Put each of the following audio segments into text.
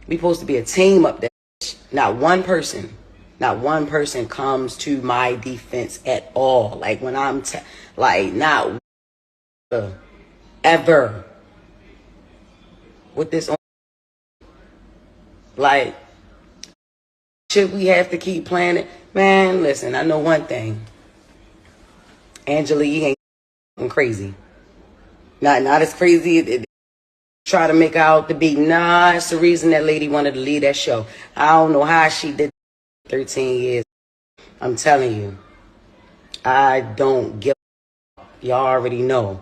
We supposed to be a team up there. Not one person comes to my defense at all. Like when I'm like not ever with this on. Like, should we have to keep playing it? Man, listen, I know one thing. Angela Yee ain't crazy. Not as crazy. Try to make out to be. Nah, it's the reason that lady wanted to leave that show. I don't know how she did 13 years. I'm telling you. I don't give a. Y'all already know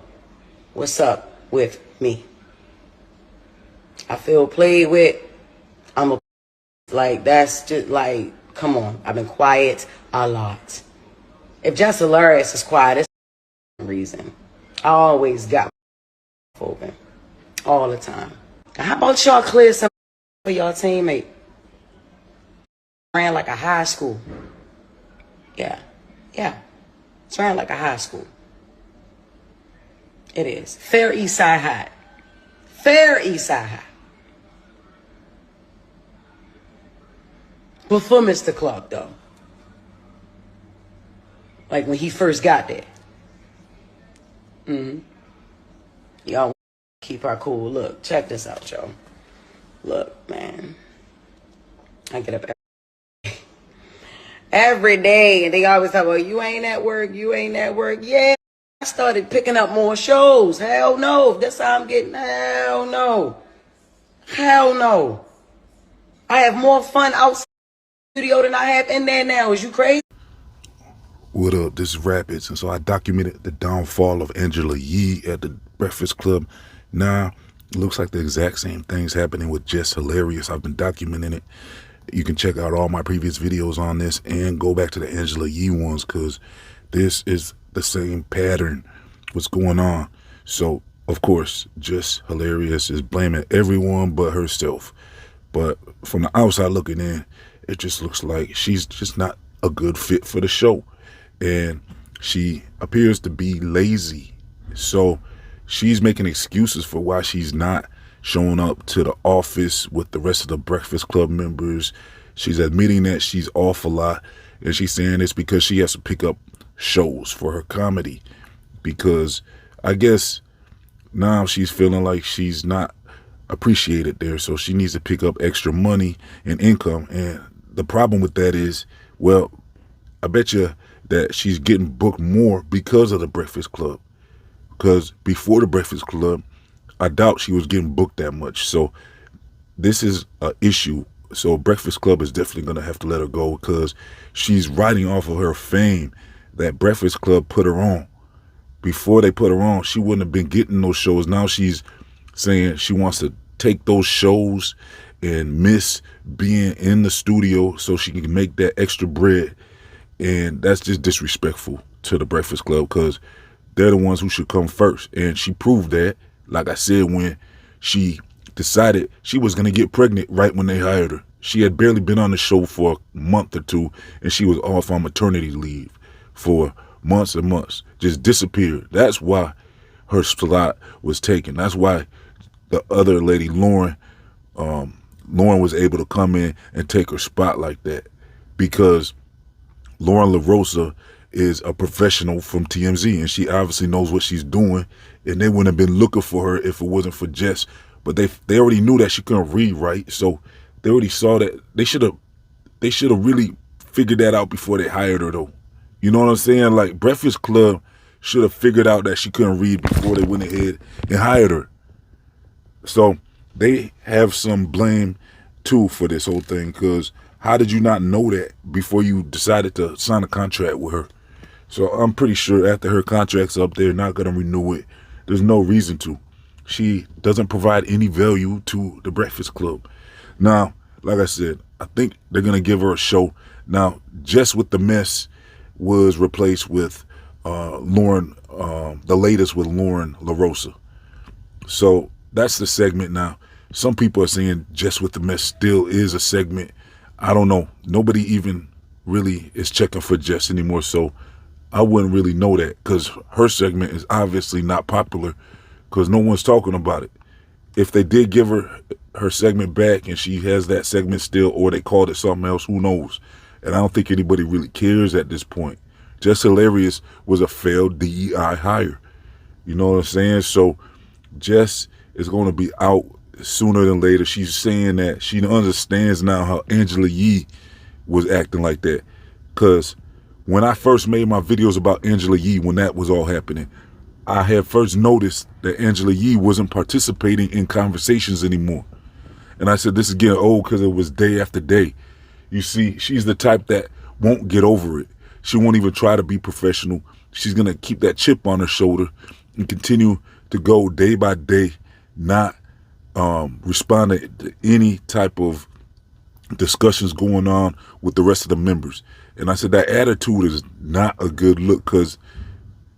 what's up with me. I feel played with. I'm a. Like, that's just like, come on. I've been quiet a lot. If Jess Hilarious is quiet, it's for a reason. I always got my open. All the time. How about y'all clear some for y'all teammate? Ran like a high school. Yeah. It's ran like a high school. It is. Fair East Side High. Fair East Side High. Before Mr. Clark, though. Like when he first got there. Y'all keep our cool. Look, check this out, y'all. Look, man. I get up every day, and they always talk about, you ain't at work, you ain't at work. Yeah, I started picking up more shows. Hell no. That's how I'm getting. Hell no. Hell no. I have more fun outside the studio than I have in there now. Is you crazy? What up? This is Rapids, and so I documented the downfall of Angela Yee at the Breakfast Club. Now, it looks like the exact same things happening with Jess Hilarious. I've been documenting it. You can check out all my previous videos on this and go back to the Angela Yee ones, because this is the same pattern what's going on. So, of course, Jess Hilarious is blaming everyone but herself. But from the outside looking in, it just looks like she's just not a good fit for the show. And she appears to be lazy. So she's making excuses for why she's not showing up to the office with the rest of the Breakfast Club members. She's admitting that she's off a lot. And she's saying it's because she has to pick up shows for her comedy. Because I guess now she's feeling like she's not appreciated there. So she needs to pick up extra money and income. And the problem with that is, well, I bet you that she's getting booked more because of the Breakfast Club. Because before the Breakfast Club, I doubt she was getting booked that much. So this is an issue. So Breakfast Club is definitely going to have to let her go, because she's riding off of her fame that Breakfast Club put her on. Before they put her on, she wouldn't have been getting those shows. Now she's saying she wants to take those shows and miss being in the studio so she can make that extra bread. And that's just disrespectful to the Breakfast Club, because they're the ones who should come first. And she proved that, like I said, when she decided she was going to get pregnant right when they hired her. She had barely been on the show for a month or two, and she was off on maternity leave for months and months. Just disappeared. That's why her slot was taken. That's why the other lady, Lauren was able to come in and take her spot like that, because Lauren LaRosa is a professional from TMZ, and she obviously knows what she's doing, and they wouldn't have been looking for her if it wasn't for Jess. But they already knew that she couldn't read right, so they already saw that. They should have really figured that out before they hired her, though. You know what I'm saying? Like, Breakfast Club should have figured out that she couldn't read before they went ahead and hired her. So they have some blame too for this whole thing, because how did you not know that before you decided to sign a contract with her? So I'm pretty sure after her contract's up, they're not going to renew it. There's no reason to. She doesn't provide any value to the Breakfast Club. Now, like I said, I think they're going to give her a show. Now, Jess with the Mess was replaced with Lauren, the latest with Lauren LaRosa. So that's the segment now. Some people are saying Jess with the Mess still is a segment. I don't know. Nobody even really is checking for Jess anymore, so I wouldn't really know that, because her segment is obviously not popular, because no one's talking about it. if they did give her segment back and she has that segment still, or they called it something else, who knows? And I don't think anybody really cares at this point. Jess Hilarious was a failed DEI hire. You know what I'm saying? So Jess is going to be out sooner than later. She's saying that she understands now how Angela Yee was acting like that. Because when I first made my videos about Angela Yee, when that was all happening, I had first noticed that Angela Yee wasn't participating in conversations anymore. And I said, this is getting old, because it was day after day. You see, she's the type that won't get over it. She won't even try to be professional. She's going to keep that chip on her shoulder and continue to go day by day, not responding to any type of discussions going on with the rest of the members. And I said that attitude is not a good look, because,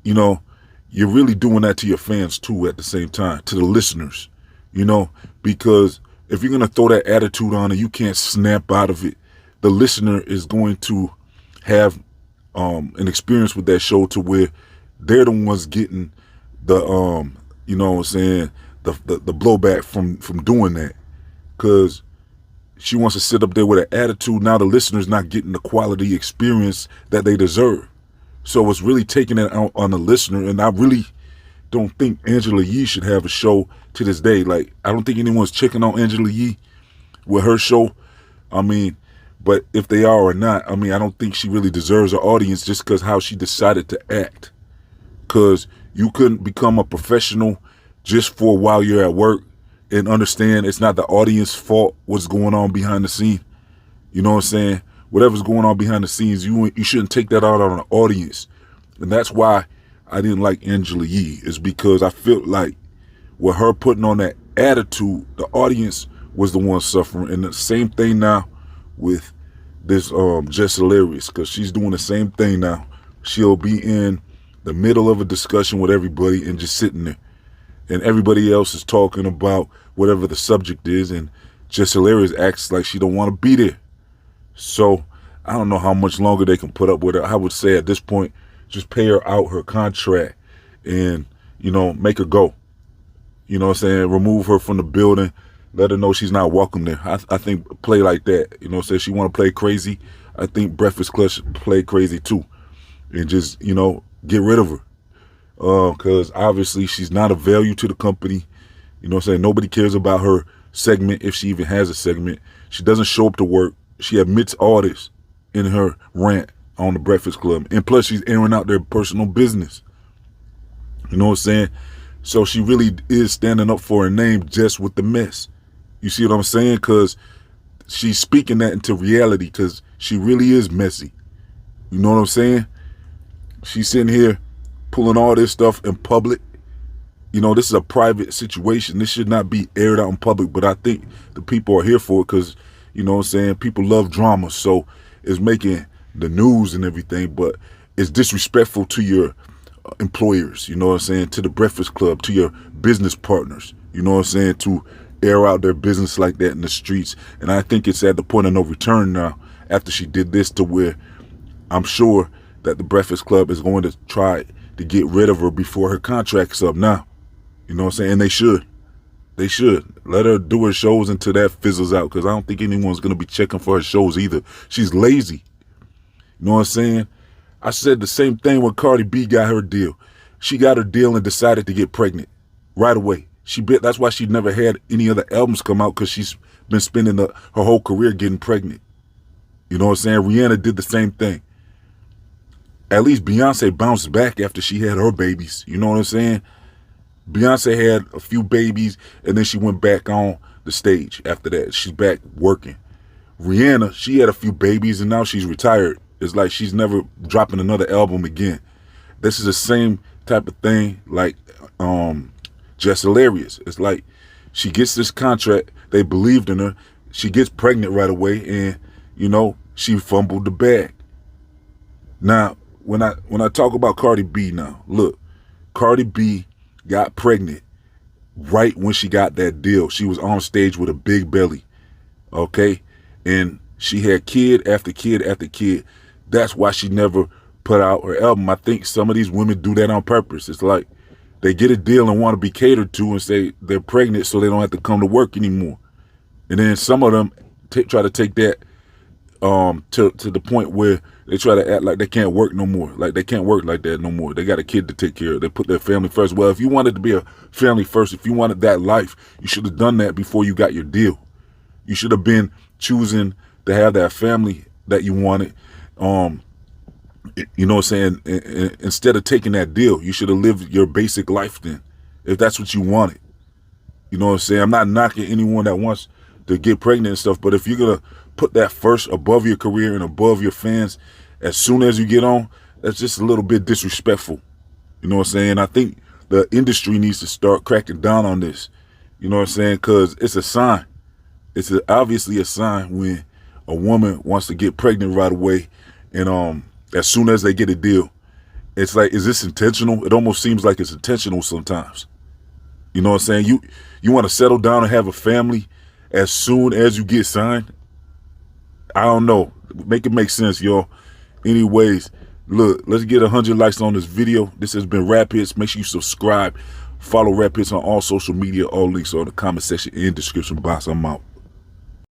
you know, you're really doing that to your fans too at the same time, to the listeners, you know, because if you're going to throw that attitude on and you can't snap out of it, the listener is going to have an experience with that show to where they're the ones getting the, you know what I'm saying, the blowback from doing that, because she wants to sit up there with an attitude. Now the listener's not getting the quality experience that they deserve. So it's really taking it out on the listener. And I really don't think Angela Yee should have a show to this day. Like, I don't think anyone's checking on Angela Yee with her show. I mean, but if they are or not, I mean, I don't think she really deserves an audience just because how she decided to act. Because you couldn't become a professional just for while you're at work and understand it's not the audience's fault what's going on behind the scene. You know what I'm saying? Whatever's going on behind the scenes, you shouldn't take that out on the audience. And that's why I didn't like Angela Yee, is because I felt like with her putting on that attitude, the audience was the one suffering. And the same thing now with this Jess Hilarious, because she's doing the same thing now. She'll be in the middle of a discussion with everybody and just sitting there. And everybody else is talking about whatever the subject is, and Jess Hilarious acts like she don't want to be there. So I don't know how much longer they can put up with her. I would say at this point, just pay her out her contract and, you know, make her go. You know what I'm saying? Remove her from the building. Let her know she's not welcome there. I think play like that. You know what I'm saying? She want to play crazy. I think Breakfast Club should play crazy too. And just, you know, get rid of her. Because obviously she's not of value to the company. You know what I'm saying? Nobody cares about her segment, if she even has a segment. She doesn't show up to work. She admits all this in her rant on the Breakfast Club. And plus, she's airing out their personal business. You know what I'm saying? So she really is standing up for her name just with the mess. You see what I'm saying? Because she's speaking that into reality, because she really is messy. You know what I'm saying? She's sitting here pulling all this stuff in public. You know, this is a private situation. This should not be aired out in public, but I think the people are here for it because, you know what I'm saying, people love drama. So it's making the news and everything, but it's disrespectful to your employers, you know what I'm saying, to the Breakfast Club, to your business partners, you know what I'm saying, to air out their business like that in the streets. And I think it's at the point of no return now after she did this, to where I'm sure that the Breakfast Club is going to try to get rid of her before her contract's up now. You know what I'm saying? And they should. They should. Let her do her shows until that fizzles out, because I don't think anyone's going to be checking for her shows either. She's lazy. You know what I'm saying? I said the same thing when Cardi B got her deal. She got her deal and decided to get pregnant right away. That's why she never had any other albums come out, because she's been spending her whole career getting pregnant. You know what I'm saying? Rihanna did the same thing. At least Beyonce bounced back after she had her babies. You know what I'm saying? Beyonce had a few babies, and then she went back on the stage after that. She's back working. Rihanna, she had a few babies, and now she's retired. It's like she's never dropping another album again. This is the same type of thing like Jess Hilarious. It's like she gets this contract. They believed in her. She gets pregnant right away, and, you know, she fumbled the bag. Now, when I talk about Cardi B now, look, Cardi B got pregnant right when she got that deal. She was on stage with a big belly, okay? And she had kid after kid after kid. That's why she never put out her album. I think some of these women do that on purpose. It's like, They get a deal and want to be catered to and say they're pregnant so they don't have to come to work anymore. And then some of them try to take that to the point where they try to act like they can't work no more. Like they can't work like that no more. They got a kid to take care of. They put their family first. Well, if you wanted to be a family first, if you wanted that life, you should have done that before you got your deal. You should have been choosing to have that family that you wanted. You know what I'm saying? Instead of taking that deal, you should have lived your basic life then, if that's what you wanted. You know what I'm saying? I'm not knocking anyone that wants to get pregnant and stuff, but if you're going to put that first above your career and above your fans as soon as you get on, that's just a little bit disrespectful. You know what I'm saying? I think the industry needs to start cracking down on this. You know what I'm saying? Because it's a sign. It's obviously a sign when a woman wants to get pregnant right away, and as soon as they get a deal, it's like, is this intentional? It almost seems like it's intentional sometimes. You know what I'm saying? You want to settle down and have a family as soon as you get signed? I don't know. Make it make sense, y'all. Anyways, look, let's get 100 likes on this video. This has been Rap Hits. Make sure you subscribe. Follow Rap Hits on all social media. All links are in the comment section and description box. I'm out.